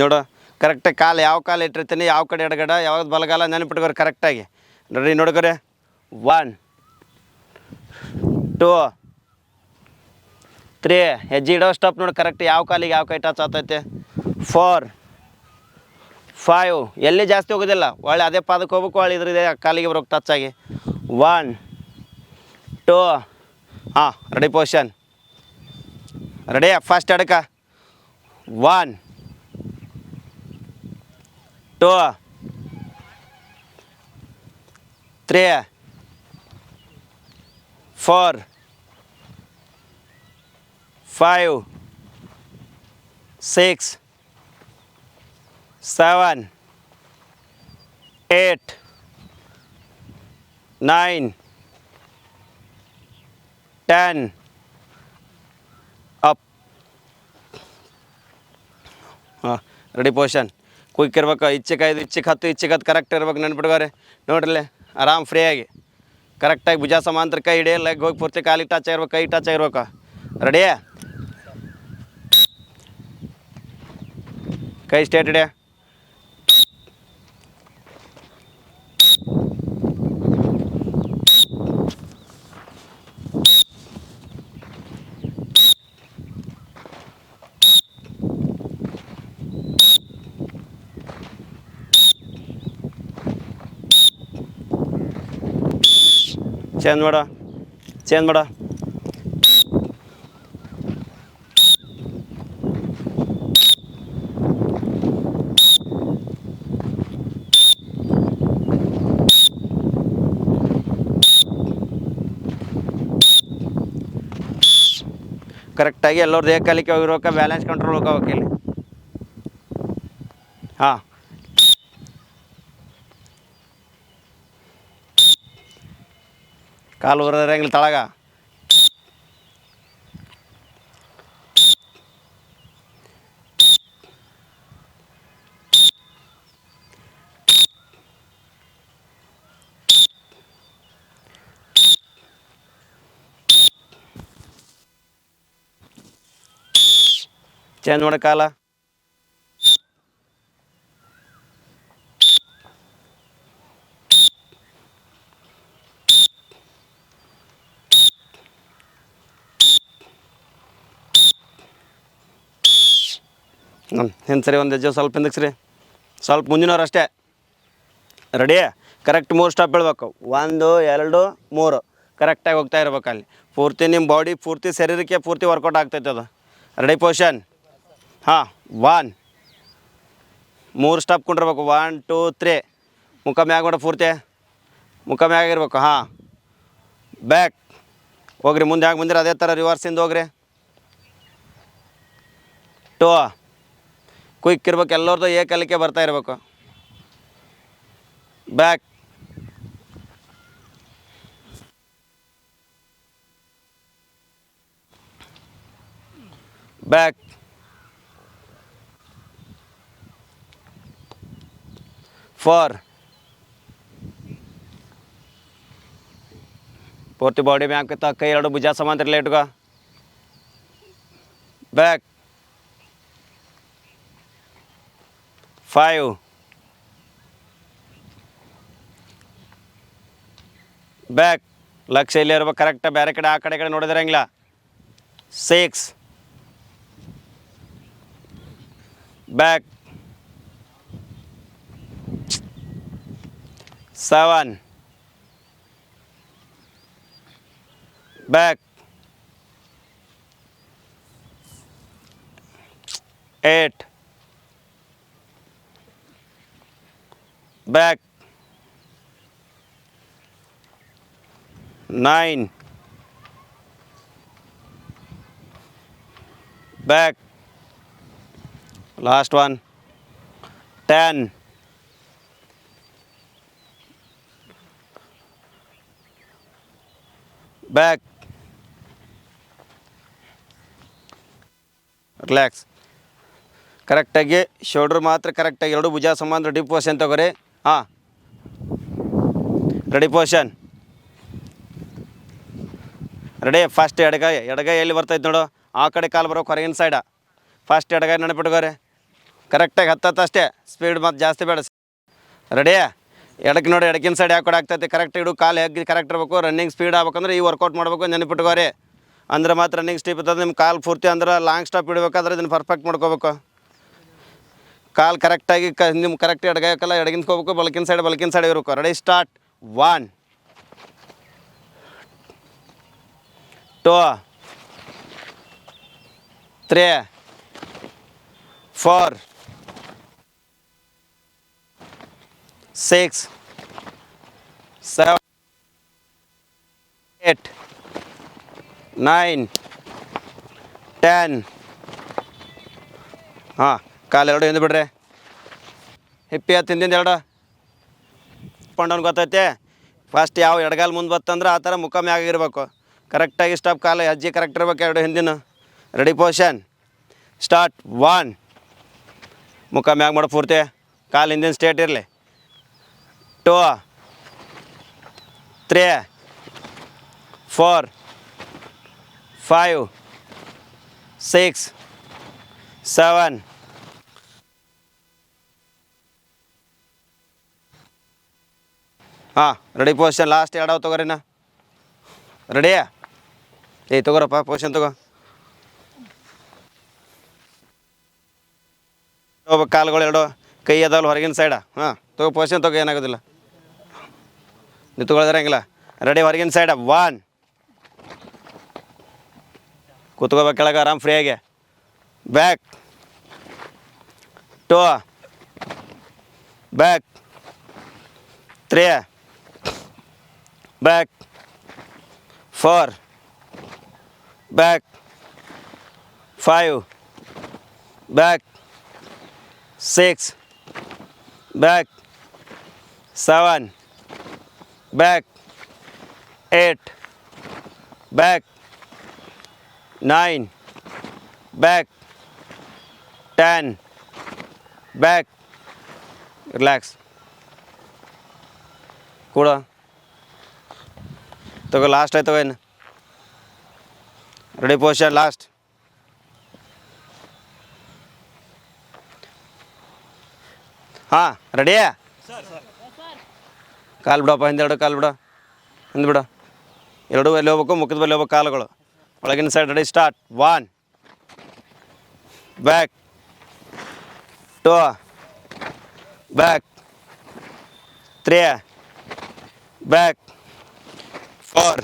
ನೋಡು ಕರೆಕ್ಟಾಗಿ ಕಾಲು ಯಾವ ಕಾಲು ಇಟ್ಟಿರ್ತೀನಿ, ಯಾವ ಕಡೆ ಎಡಗಡ ಯಾವಾಗ ಬಲಗಾಲ ನೆನಪಿಟ್ಕೋರಿ ಕರೆಕ್ಟಾಗಿ. ನೋಡ್ರಿ ನೋಡ್ಕೊರಿ 1 2 3 ಹೆಜ್ಜೆ ಇಡೋ ಸ್ಟೆಪ್ ನೋಡಿ ಕರೆಕ್ಟ್ ಯಾವ ಕಾಲಿಗೆ ಯಾವ ಕೈ ಟಚ್ ಆಗ್ತೈತೆ. 4 5 ಎಲ್ಲಿ ಜಾಸ್ತಿ ಹೋಗೋದಿಲ್ಲ, ಒಳ್ಳೆ ಅದೇ ಪಾದಕ್ಕೆ ಹೋಗ್ಬೇಕು, ಒಳ್ಳೆ ಇದ್ರಿದೆ ಕಾಲಿಗೆ ಬರೋಕೆ ಟಚ್ ಆಗಿ. 1 2 ಹಾಂ ರೆಡಿ ಪೊಸಿಷನ್. ರೆಡಿ ಫಸ್ಟ್ ಎಡಕ 1 2 3 4 5 6 7 8 9 10 ಅಪ್. ಹಾಂ ರೆಡಿ ಪೊಸಿಷನ್. ಕ್ವಿಕ್ ಇರ್ಬೇಕು, ಇಚ್ಛೆಗೆ 5 ಇಚ್ಛೆಗೆ 10 ಇಚ್ಛೆಗೆ 10 ಕರೆಕ್ಟ್ ಇರ್ಬೇಕು ನೆನ್ಪಿಟ್ಕೋರಿ. ನೋಡ್ರಿ ಆರಾಮ್ ಫ್ರೀಯಾಗಿ ಕರೆಕ್ಟಾಗಿ ಭುಜ ಸಮಾಂತರ ಕೈ ಹಿಡಿಯ, ಲೆಗ್ ಹೋಗಿ ಪೂರ್ತಿ ಕಾಲಿಗೆ ಟಚ್ ಆಗಿರ್ಬೇಕು, ಕೈ ಟಚ್ ಆಗಿರ್ಬೇಕು. ರೆಡಿ ಕೈ ಸ್ಟೇಟ್ ಹಿಡಿಯ. ಚೇಂಜ್ ಮಾಡ ಚೇಂಜ್ ಮಾಡ. ಕರೆಕ್ಟಾಗಿ ಎಲ್ಲರದ್ದು ಏಕಕಾಲಿಕೆ ಹೋಗಿರ್ಬೇಕು, ಬ್ಯಾಲೆನ್ಸ್ ಕಂಟ್ರೋಲ್ ಹೋಗ್ಬೇಕು ಇಲ್ಲಿ. ಹಾಂ ಕಾಲು ಊರದಂಗಿಲ್ಲ ತಳಗ. ಚೇಂಜ್ ಮಾಡಿ ಕಾಲ. ಹಿಂದೆ ಸರಿ ಒಂದು ಹೆಜ್ಜೆ ಸ್ವಲ್ಪ ಹಿಂದಕ್ಕೆ ಸರಿ, ಸ್ವಲ್ಪ ಮುಂದಿನವ್ರು ಅಷ್ಟೇ. ರೆಡಿ ಕರೆಕ್ಟ್ 3 ಸ್ಟಾಪ್ ಹೇಳ್ಬೇಕು. 1 2 3 ಕರೆಕ್ಟಾಗಿ ಹೋಗ್ತಾ ಇರ್ಬೇಕು. ಅಲ್ಲಿ ಪೂರ್ತಿ ನಿಮ್ಮ ಬಾಡಿ ಪೂರ್ತಿ ಶರೀರಕ್ಕೆ ಪೂರ್ತಿ ವರ್ಕೌಟ್ ಆಗ್ತೈತೆ ಅದು. Ready position. ಹಾಂ 1 3 ಸ್ಟಾಪ್ ಕೊಂಡಿರ್ಬೇಕು. 1 2 3 ಮುಖ ಮ್ಯಾಗ ಮಾಡ, ಪೂರ್ತಿ ಮುಖ ಮ್ಯಾಗಿರ್ಬೇಕು. ಹಾಂ ಬ್ಯಾಕ್ ಹೋಗ್ರಿ, ಮುಂದೆ ಹ್ಯಾಗೆ ಬಂದಿರಿ ಅದೇ ಥರ ರಿವರ್ಸಿಂದ ಹೋಗ್ರಿ. 2 ಕ್ವಿಕ್ ಇರ್ಬೇಕು, ಎಲ್ಲರದ್ದು ಏಕಕಾಲಿಕೆ ಬರ್ತಾ ಇರಬೇಕು. ಬ್ಯಾಕ್ ಬ್ಯಾಕ್ 4 ಪೂರ್ತಿ ಬಾಡಿ ಮ್ಯಾಕ್ ಕೈ ಎರಡು ಭುಜ ಸಮಾಂತರ ಇಟ್ಕೋ. ಬ್ಯಾಕ್ 5 ಬ್ಯಾಕ್ ಲಕ್ಷ್ಯ ಇಲ್ಲಿ ಇರ್ಬೇಕು ಕರೆಕ್ಟಾಗಿ, ಬೇರೆ ಕಡೆ ಆ ಕಡೆ ನೋಡಿದ್ರಂಗಿಲ್ಲ. 6 back 7 back 8 back 9 back last one 10 back relax. ಕರೆಕ್ಟಾಗಿ ಶೋಲ್ಡ್ರ್ ಮಾತ್ರ ಕರೆಕ್ಟಾಗಿ ಎರಡು ಭುಜ ಸಮಾನ ಡಿಪ್ ಪೊಸಿಷನ್ ತಗೋರಿ. ಹಾಂ ರೆಡಿ ಪೊಸಿಷನ್. ರೆಡಿ ಫಸ್ಟ್ ಎಡಗೈ ಎಲ್ಲಿ ಬರ್ತೈತೆ ನೋಡು, ಆ ಕಡೆ ಕಾಲು ಬರೋ ಹೊರಗಿನ ಸೈಡ. ಫಸ್ಟ್ ಎಡಗೈ ನೆನಪಿಟ್ಕೋರಿ. ಕರೆಕ್ಟಾಗಿ ಹತ್ತತ್ತು ಅಷ್ಟೇ, ಸ್ಪೀಡ್ ಮತ್ತು ಜಾಸ್ತಿ ಬೇಡ. ರೆಡಿ? ಎಡಕ್ಕೆ ನೋಡಿ, ಎಡಕ್ಕಿನ ಸೈಡ್ ಯಾಕೆ ಆಗ್ತೈತೆ, ಕರೆಕ್ಟ್ ಇಡು, ಕಾಲು ಹೇಗೆ ಕರೆಕ್ಟ್ ಇರಬೇಕು. ರನ್ನಿಂಗ್ ಸ್ಪೀಡ್ ಆಗ್ಬೇಕಂದ್ರೆ ಈ ವರ್ಕೌಟ್ ಮಾಡಬೇಕು, ನೆನಪಿಟ್ಕೋರಿ. ಅಂದ್ರೆ ಮಾತ್ರ ರನ್ನಿಂಗ್ ಸ್ಟೀಪ್ ಇರ್ತದೆ ನಿಮ್ಮ ಕಾಲು ಪೂರ್ತಿ. ಅಂದ್ರೆ ಲಾಂಗ್ ಸ್ಟಾಪ್ ಇಡಬೇಕಾದ್ರೆ ಇದನ್ನು ಪರ್ಫೆಕ್ಟ್ ಮಾಡ್ಕೋಬೇಕು. ಕಾಲು ಕರೆಕ್ಟಾಗಿ ನಿಮ್ಮ ಕರೆಕ್ಟ್ ಎಡಗಾಕಲ್ಲ, ಎಡಗಿನ್ಕೋಬೇಕು, ಬಲಕಿನ ಸೈಡ್ ಇರಬೇಕು. Ready start. 1 2 3 4 6 7 8 9 10. ಹಾಂ, ಕಾಲು ಎರಡು ಹಿಂದೆ ಬಿಡ್ರಿ. ಹಿಪ್ಪಿ ಹತ್ತು ಹಿಂದಿಂದ ಎರಡು ಪಂಡವನ್ ಗೊತ್ತೈತೆ. ಫಸ್ಟ್ ಯಾವ ಎಡಗಾಲು ಮುಂದೆ ಬತ್ತಂದ್ರೆ ಆ ಥರ ಮುಖ ಮ್ಯಾಗಿರ್ಬೇಕು. ಕರೆಕ್ಟಾಗಿ ಸ್ಟಾಪ್, ಕಾಲು ಹೆಜ್ಜೆ ಕರೆಕ್ಟ್ ಇರ್ಬೇಕು, ಎರಡು ಹಿಂದಿನ. Ready position start. 1 ಮುಖ ಮ್ಯಾಗ ಮಾಡೋ ಪೂರ್ತಿ, ಕಾಲು ಹಿಂದಿನ ಸ್ಟ್ರೇಟ್ ಇರಲಿ. 2 3 4 5 6 7 ಹಾಂ, ರೆಡಿ ಪೊಸಿಷನ್ ಲಾಸ್ಟ್ ಎರಡಾವ್ ತೊಗೋರಿನ. ರೆಡಿ? ತೊಗೋರಪ್ಪ ಪೊಸಿಷನ್ ತೊಗೋ. ಹೋಗ್ಬೇಕು ಕಾಲುಗಳು ಎರಡು, ಕೈ ಅದಾವಲ್ಲ ಹೊರಗಿನ ಸೈಡ. ಹಾಂ ತೊಗೋ, ಪೊಸಿಷನ್ ತೊಗೋ, ಏನಾಗೋದಿಲ್ಲ. ನೀವು ತೊಗೊಳ್ದಿರಂಗಿಲ್ಲ. ರೆಡಿ? ಹೊರಗಿನ ಸೈಡ. 1 ಕೂತ್ಕೋಬೇಕು ಕೆಳಗೆ ಆರಾಮ್ ಫ್ರೀಯಾಗಿ. Back 2 back 3 back 4 back 5 back 6 back 7 back 8 back 9 back 10 back. Relax. ಕೂಡ ತಗೋ, ಲಾಸ್ಟ್ ಆಯ್ತವ ಏನು. Ready position last. ಹಾಂ ರೆಡಿ? ಕಾಲು ಬಿಡಪ್ಪ, ಹಿಂದೆರಡು ಕಾಲು ಬಿಡು, ಹಿಂದೆ ಬಿಡು. ಎರಡೂ ಎಲ್ಲಿ ಹೋಗ್ಬೇಕು, ಮುಖದ ಬಲ್ಲಿ ಹೋಗ್ಬೇಕು ಕಾಲುಗಳು. ಒಳಗಿನ side. Ready start. 1 back 2 back 3 back 4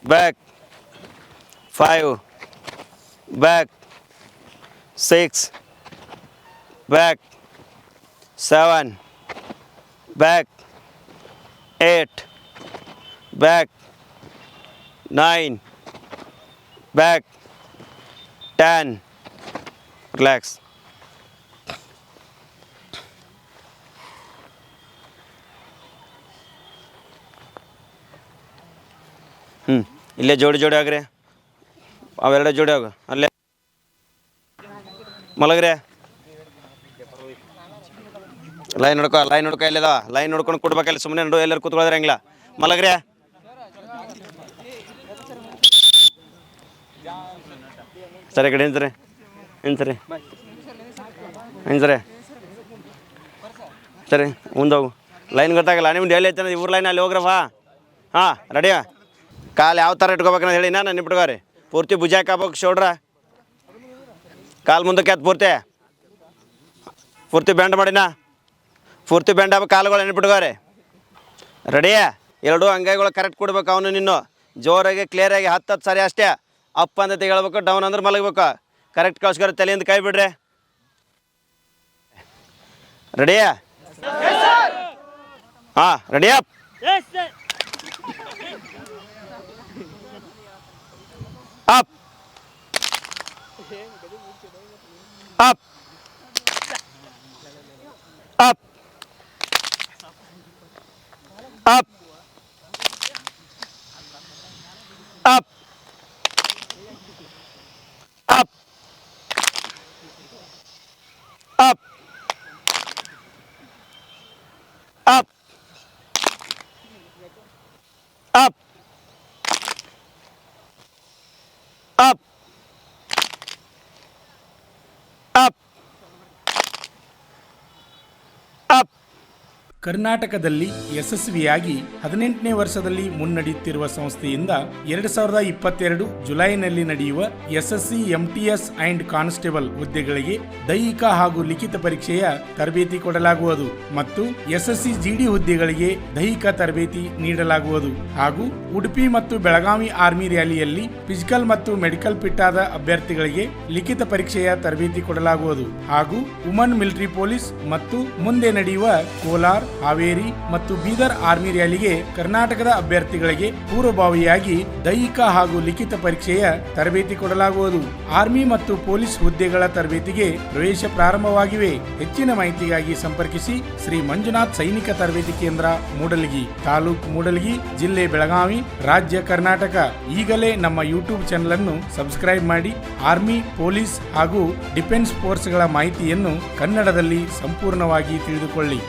back 5 back 6 back 7 back 8 back 9 back 10. Relax. ಇಲ್ಲೇ ಜೋಡಿ ಆಗ್ರಿ, ಅವೆರಡು ಜೋಡಿ ಆಗ ಅಲ್ಲೇ ಮಲಗ್ರಿ. ಲೈನ್ ನೋಡ್ಕೊ ಎಲ್ಲಿದ ಲೈನ್ ನೋಡ್ಕೊಂಡು ಕೊಡ್ಬೇಕಲ್ಲ, ಸುಮ್ಮನೆ ನೋಡು ಎಲ್ಲರೂ ಕೂತ್ಕೊಳ್ದ್ರೆ ಹೆಂಗಿಲ್ಲ. ಮಲಗ್ರಿ. ಸರಿ ಕಡೆ ಸರಿ ಸರಿ ಮುಂದೋಗು. ಲೈನ್ ಗೊತ್ತಾಗಲ್ಲ ನಿಮ್ದು ಎಲ್ಲಿ ಐತೆ ಇವ್ರ ಲೈನ್ ಅಲ್ಲಿ ಹೋಗ್ರಪ್ಪ. ಹಾಂ ರೆಡಿ? ಕಾಲು ಯಾವ ಥರ ಇಟ್ಕೋಬೇಕಂತ ಹೇಳಿ ನಾನು ಇಟ್ಕೋರಿ. ಪೂರ್ತಿ ಭುಜಾಕ್ ಹಾಕ್ಬೇಕು, ಶೋಲ್ಡ್ರ ಕಾಲು ಮುಂದಕ್ಕೆ ಅದು ಪೂರ್ತಿ ಬೆಂಡ್ ಮಾಡಿನ, ಪೂರ್ತಿ ಬೆಂಡ್ ಆಗ್ಬೇಕು ಕಾಲುಗಳು ನೆನ್ಪಿಟ್ಕೋರಿ. ರೆಡಿ? ಎರಡೂ ಅಂಗೈಗಳು ಕರೆಕ್ಟ್ ಕೊಡ್ಬೇಕು. ಅವನು ನಿನ್ನು ಜೋರಾಗಿ ಕ್ಲಿಯರಾಗಿ 10 ಸರಿ ಅಷ್ಟೇ. ಅಪ್ ಅಂತ ಹೇಳ್ಬೇಕು, ಡೌನ್ ಅಂದ್ರೆ ಮಲಗಬೇಕು. ಕರೆಕ್ಟ್ ಕಳ್ಸ್ಕೊರಿ, ತಲೆಯಿಂದ ಕೈ ಬಿಡ್ರಿ. ರೆಡಿ? ಹಾಂ ready? Up up up up up up up up up up up up stop. ಕರ್ನಾಟಕದಲ್ಲಿ ಯಶಸ್ವಿಯಾಗಿ 18ನೇ ವರ್ಷದಲ್ಲಿ ಮುನ್ನಡೆಯುತ್ತಿರುವ ಸಂಸ್ಥೆಯಿಂದ 2022 ಜುಲೈನಲ್ಲಿ ನಡೆಯುವ ಎಸ್ಎಸ್ಸಿ ಎಂಟಿಎಸ್ ಅಂಡ್ ಕಾನ್ಸ್ಟೇಬಲ್ ಹುದ್ದೆಗಳಿಗೆ ದೈಹಿಕ ಹಾಗೂ ಲಿಖಿತ ಪರೀಕ್ಷೆಯ ತರಬೇತಿ ಕೊಡಲಾಗುವುದು ಮತ್ತು ಎಸ್ಎಸ್ಸಿ ಜಿಡಿ ಹುದ್ದೆಗಳಿಗೆ ದೈಹಿಕ ತರಬೇತಿ ನೀಡಲಾಗುವುದು ಹಾಗೂ ಉಡುಪಿ ಮತ್ತು ಬೆಳಗಾವಿ ಆರ್ಮಿ ರ್ಯಾಲಿಯಲ್ಲಿ ಫಿಸಿಕಲ್ ಮತ್ತು ಮೆಡಿಕಲ್ ಫಿಟ್ ಆದ ಅಭ್ಯರ್ಥಿಗಳಿಗೆ ಲಿಖಿತ ಪರೀಕ್ಷೆಯ ತರಬೇತಿ ಕೊಡಲಾಗುವುದು ಹಾಗೂ ವುಮನ್ ಮಿಲಿಟರಿ ಪೊಲೀಸ್ ಮತ್ತು ಮುಂದೆ ನಡೆಯುವ ಕೋಲಾರ್, ಹಾವೇರಿ ಮತ್ತು ಬೀದರ್ ಆರ್ಮಿ ರ್ಯಾಲಿಗೆ ಕರ್ನಾಟಕದ ಅಭ್ಯರ್ಥಿಗಳಿಗೆ ಪೂರ್ವಭಾವಿಯಾಗಿ ದೈಹಿಕ ಹಾಗೂ ಲಿಖಿತ ಪರೀಕ್ಷೆಯ ತರಬೇತಿ ಕೊಡಲಾಗುವುದು. ಆರ್ಮಿ ಮತ್ತು ಪೊಲೀಸ್ ಹುದ್ದೆಗಳ ತರಬೇತಿಗೆ ಪ್ರವೇಶ ಪ್ರಾರಂಭವಾಗಿವೆ. ಹೆಚ್ಚಿನ ಮಾಹಿತಿಗಾಗಿ ಸಂಪರ್ಕಿಸಿ ಶ್ರೀ ಮಂಜುನಾಥ್ ಸೈನಿಕ ತರಬೇತಿ ಕೇಂದ್ರ, ಮೂಡಲಗಿ, ತಾಲೂಕು ಮೂಡಲಗಿ, ಜಿಲ್ಲೆ ಬೆಳಗಾವಿ, ರಾಜ್ಯ ಕರ್ನಾಟಕ. ಈಗಲೇ ನಮ್ಮ ಯೂಟ್ಯೂಬ್ ಚಾನೆಲ್ ಅನ್ನು ಸಬ್ಸ್ಕ್ರೈಬ್ ಮಾಡಿ ಆರ್ಮಿ, ಪೊಲೀಸ್ ಹಾಗೂ ಡಿಫೆನ್ಸ್ ಫೋರ್ಸ್ಗಳ ಮಾಹಿತಿಯನ್ನು ಕನ್ನಡದಲ್ಲಿ ಸಂಪೂರ್ಣವಾಗಿ ತಿಳಿದುಕೊಳ್ಳಿ.